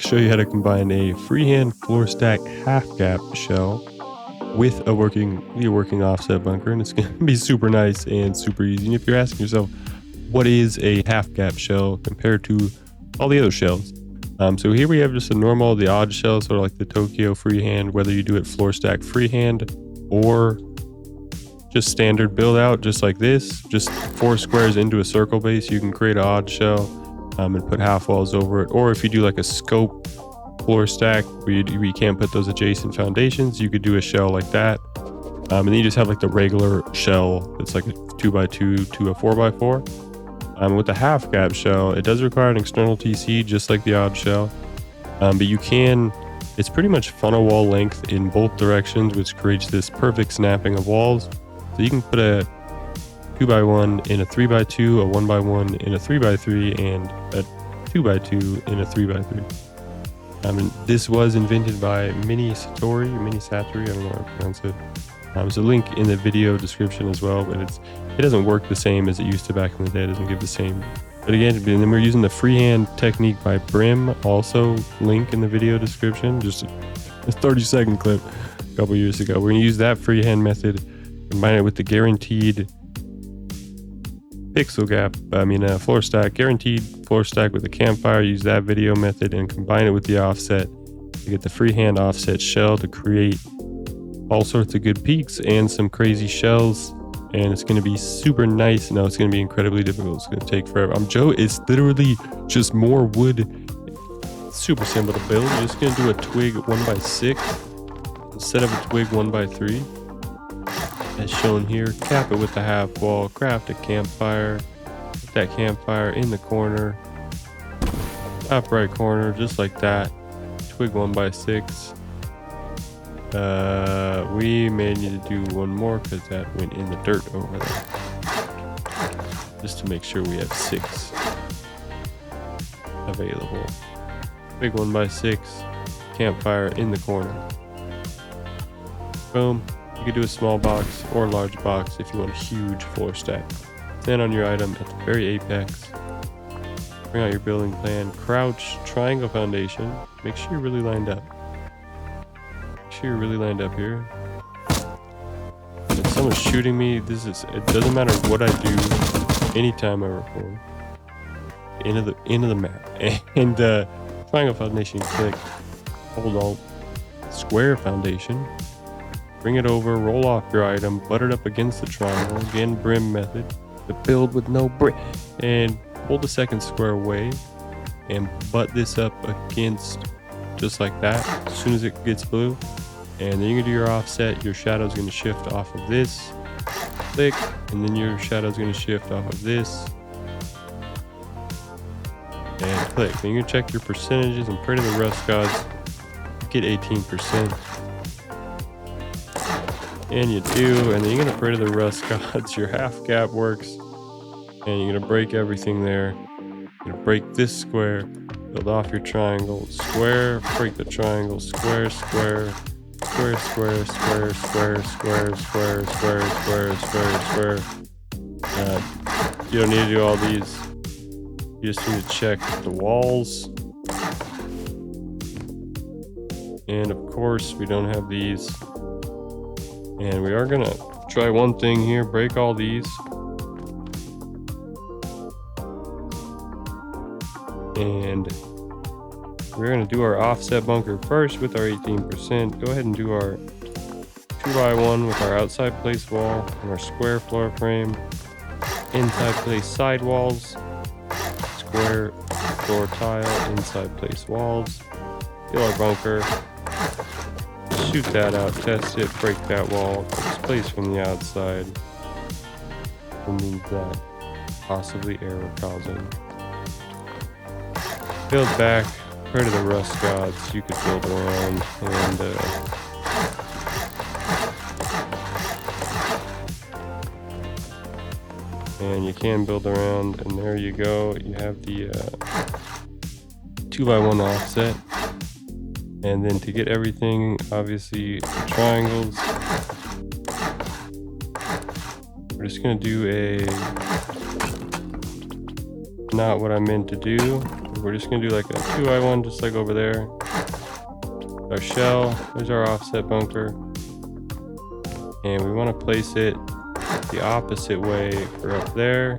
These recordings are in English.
show you how to combine a freehand floor stack half gap shell with a working offset bunker, and it's going to be super nice and super easy. And if you're asking yourself, what is a half gap shell compared to all the other shells? So here we have just the odd shell, sort of like the Tokyo freehand, whether you do it floor stack freehand or just standard build out, just like this, just 4 squares into a circle base. You can create an odd shell and put half walls over it. Or if you do like a scope floor stack where you can't put those adjacent foundations, you could do a shell like that. And then you just have like the regular shell. It's like a 2x2 to a 4x4. With the half gap shell, it does require an external TC just like the odd shell. But it's pretty much funnel wall length in both directions, which creates this perfect snapping of walls. So you can put a 2x1 in a 3x2, a 1x1 in a 3x3, and a 2x2 in a 3x3. And this was invented by Mini Satori, I don't know how to pronounce it. There's a link in the video description as well, but it doesn't work the same as it used to back in the day. It doesn't give the same. But again, and then we're using the freehand technique by Brim, also link in the video description. Just a 30-second clip a couple years ago. We're going to use that freehand method, combine it with the guaranteed floor stack, guaranteed floor stack with a campfire. Use that video method and combine it with the offset to get the freehand offset shell to create all sorts of good peaks and some crazy shells. And it's going to be super nice. No, it's going to be incredibly difficult. It's going to take forever. It's literally just more wood. Super simple to build. You're just going to do a twig 1x6 instead of a twig 1x3. As shown here, cap it with the half wall, craft a campfire, put that campfire in the corner, top right corner, just like that. Twig 1x6. We may need to do one more because that went in the dirt over there. Just to make sure we have 6 available. Twig 1x6, campfire in the corner. Boom. You could do a small box or a large box if you want a huge floor stack. Stand on your item at the very apex. Bring out your building plan. Crouch, triangle foundation. Make sure you're really lined up. Here. If someone's shooting me, it doesn't matter what I do anytime I record. Into the map. And triangle foundation, click, hold Alt, square foundation. Bring it over, roll off your item, butt it up against the triangle. Again, Brim method. The build with no brick. And hold the second square away and butt this up against, just like that, as soon as it gets blue. And then you can do your offset. Your shadow's going to shift off of this. Click. And then your shadow's going to shift off of this. And click. Then you can check your percentages and pray to the rust gods. Get 18%. And you do, and then you're gonna pray to the rust gods. Your half gap works, and you're gonna break everything there. You're gonna break this square, build off your triangle, square, break the triangle, square, square, square, square, square, square, square, square, square, square, square, square. You don't need to do all these. You just need to check the walls. And of course, we don't have these. And we are gonna try one thing here, break all these. And we're gonna do our offset bunker first with our 18%. Go ahead and do our 2x1 with our outside place wall and our square floor frame. Inside place side walls. Square floor tile, inside place walls. Fill our bunker. Shoot that out, test it, break that wall, place from the outside. Remove that, possibly error causing. Build back, pray to the rust gods. You could build around and you can build around, and there you go. You have the 2x1 offset. And then to get everything, obviously the triangles, we're just gonna do not what I meant to do. we're just gonna do like a 2x1 just like over there. Our shell, there's our offset bunker. And we want to place it the opposite way for up there.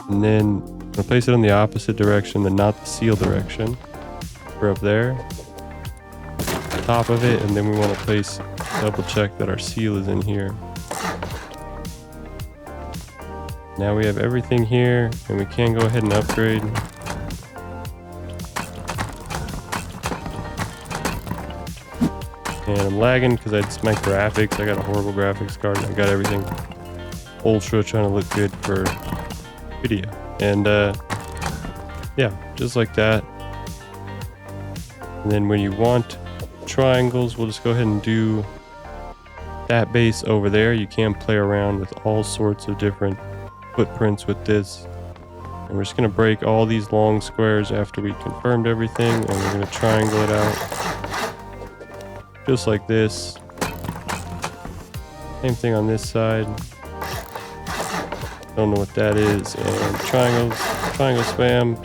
And then I'm gonna place it on the opposite direction, but not the seal direction for up there. Top of it, and then we want to place, double check that our seal is in here. Now we have everything here, and we can go ahead and upgrade. And I'm lagging because it's my graphics. I got a horrible graphics card, and I got everything ultra trying to look good for video. And yeah, just like that. And then when you want triangles, we'll just go ahead and do that base over there. You can play around with all sorts of different footprints with this. And we're just going to break all these long squares after we confirmed everything, and we're going to triangle it out just like this. Same thing on this side. Don't know what that is. And triangles, triangle spam.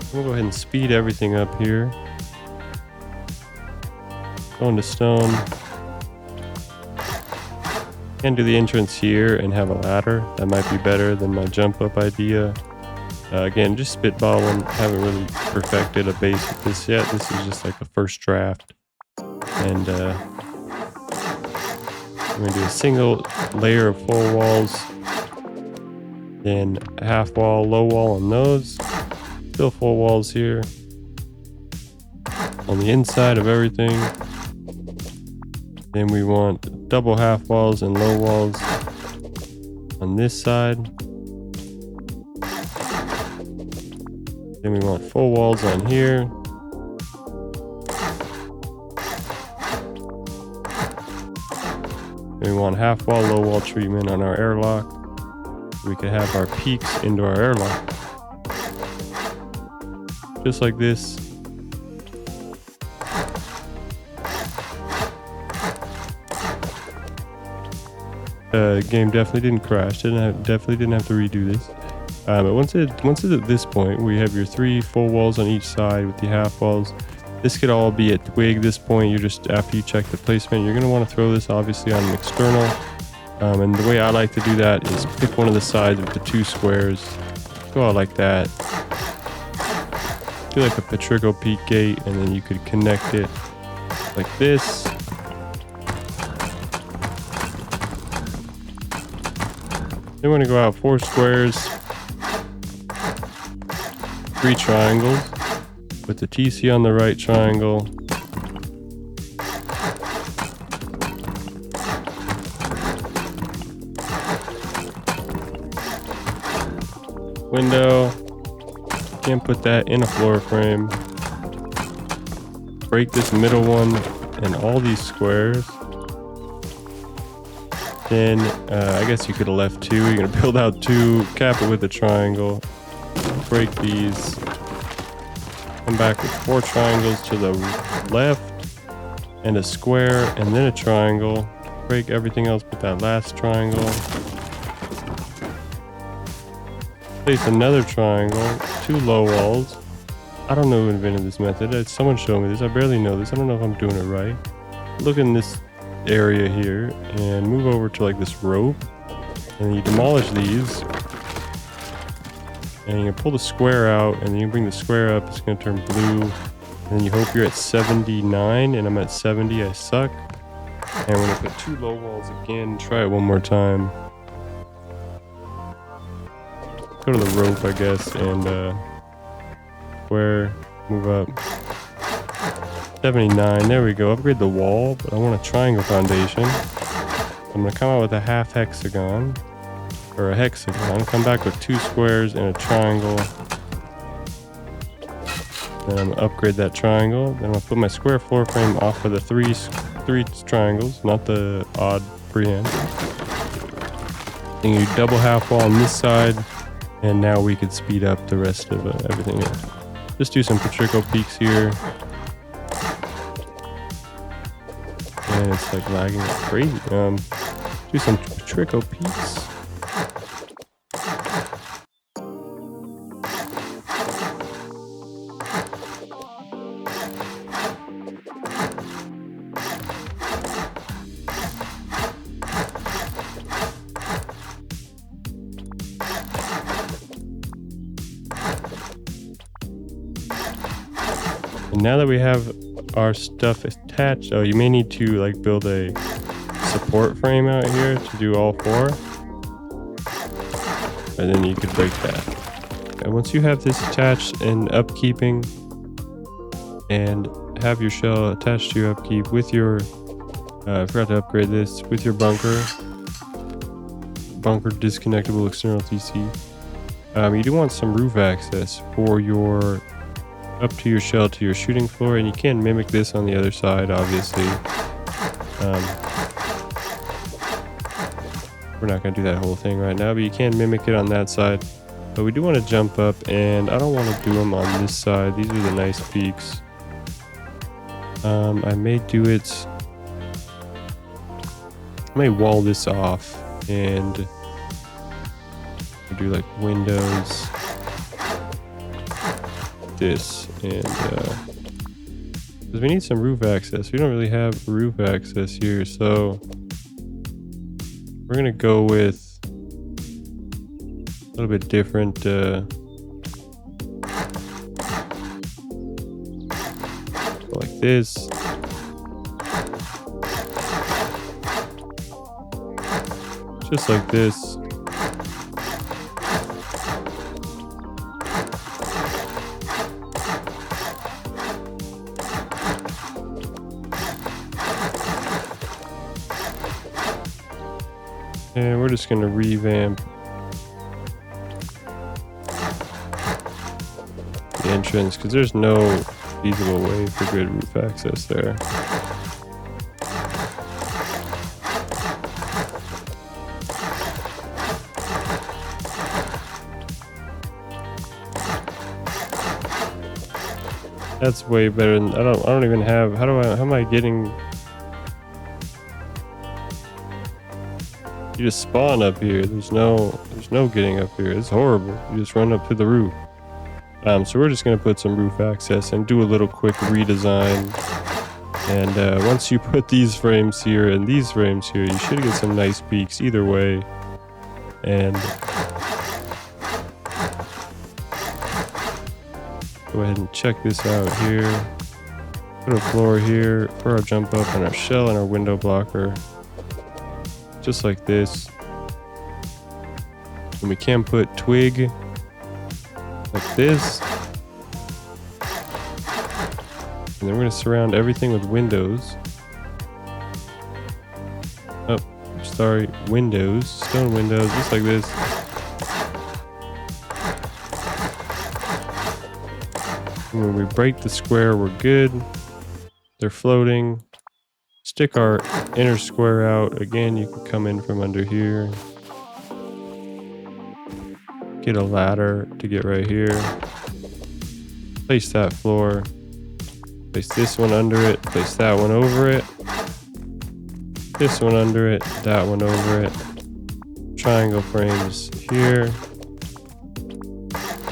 I'm gonna go ahead and speed everything up here. Stone to stone. Can do the entrance here and have a ladder. That might be better than my jump up idea. Again, just spitballing. Haven't really perfected a base with this yet. This is just like a first draft. And we're gonna do a single layer of full walls. Then half wall, low wall on those. Still full walls here on the inside of everything. Then we want double half walls and low walls on this side. Then we want full walls on here. Then we want half wall, low wall treatment on our airlock. We can have our peaks into our airlock. Just like this. Game definitely didn't crash. Definitely didn't have to redo this. But once it's at this point, we have your 3 full walls on each side with the half walls. This could all be a twig. This point, you're just, after you check the placement, you're going to want to throw this obviously on an external. And the way I like to do that is pick one of the sides with the 2 squares. Go out like that. Do like a Patrico peak gate, and then you could connect it like this. Then we're going to go out 4 squares, 3 triangles with the TC on the right triangle. Window. Can put that in a floor frame. Break this middle one and all these squares. Then I guess you could have left 2. You're gonna build out 2, cap it with a triangle, break these, come back with 4 triangles to the left and a square and then a triangle. Break everything else but that last triangle. Place another triangle, 2 low walls. I don't know who invented this method. Someone showed me this. I barely know this. I don't know if I'm doing it right. Look in this area here and move over to like this rope, and you demolish these, and you pull the square out, and then you bring the square up. It's going to turn blue, and then you hope you're at 79, and I'm at 70. I suck. And we're going to put 2 low walls again. Try it one more time. Go to the rope, I guess, and square, move up. 79, there we go. Upgrade the wall, but I want a triangle foundation. I'm gonna come out with a half hexagon, or a hexagon. Come back with 2 squares and a triangle. Then I'm gonna upgrade that triangle. Then I'm gonna put my square floor frame off of the three triangles, not the odd freehand. Then you double half wall on this side. And now we could speed up the rest of everything else. Just do some Patrico peaks here. and it's like lagging like crazy. Do some trickle peaks. And now that we have our stuff attached, oh, you may need to like build a support frame out here to do all four, and then you could break that. And once you have this attached and upkeeping, and have your shell attached to your upkeep with your I forgot to upgrade this with your bunker disconnectable external TC. You do want some roof access for your up to your shell to your shooting floor, and you can mimic this on the other side, obviously. We're not going to do that whole thing right now, but you can mimic it on that side. But we do want to jump up, and I don't want to do them on this side. These are the nice peaks. I may do it, I may wall this off and do like windows, this, and because we need some roof access. We don't really have roof access here, so we're gonna go with a little bit different like this. Just like this. And we're just going to revamp the entrance because there's no feasible way for good roof access there. That's way better than I don't even have how am I getting? You just spawn up here. There's no getting up here. It's horrible. You just run up to the roof. So we're just gonna put some roof access and do a little quick redesign. And once you put these frames here and these frames here, you should get some nice peaks either way. And go ahead and check this out here. Put a floor here for our jump up and our shell and our window blocker. Just like this. And we can put twig like this. And then we're going to surround everything with windows. Oh, sorry, windows, stone windows, just like this. And when we break the square, we're good. They're floating. Stick our inner square out. Again, you can come in from under here. Get a ladder to get right here. Place that floor. Place this one under it. Place that one over it. This one under it. That one over it. Triangle frames here.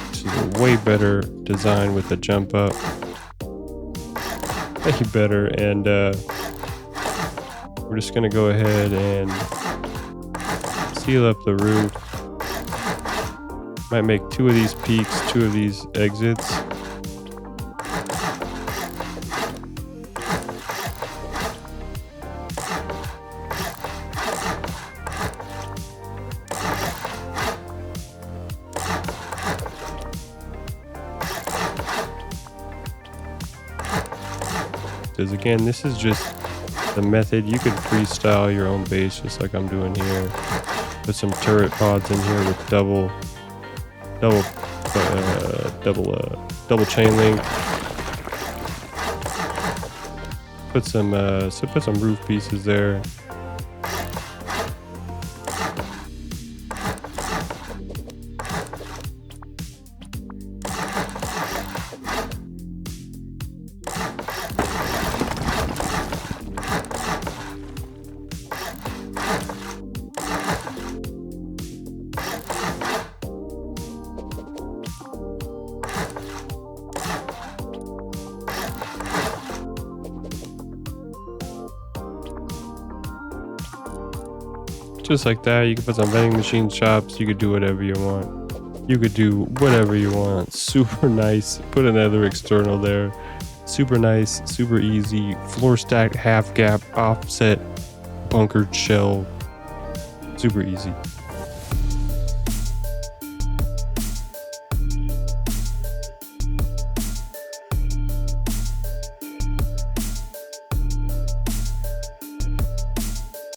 This is a way better design with the jump up. Way better. And we're just gonna go ahead and seal up the roof. Might make 2 of these peaks, 2 of these exits. Because again, this is just the method. You could freestyle your own base just like I'm doing here. Put some turret pods in here with double chain link. Put some roof pieces there. just like that. You can put some vending machine shops. You could do whatever you want. You could do whatever you want. Super nice. Put another external there. Super nice, super easy. Floor stack, half gap, offset, bunkered shell. Super easy.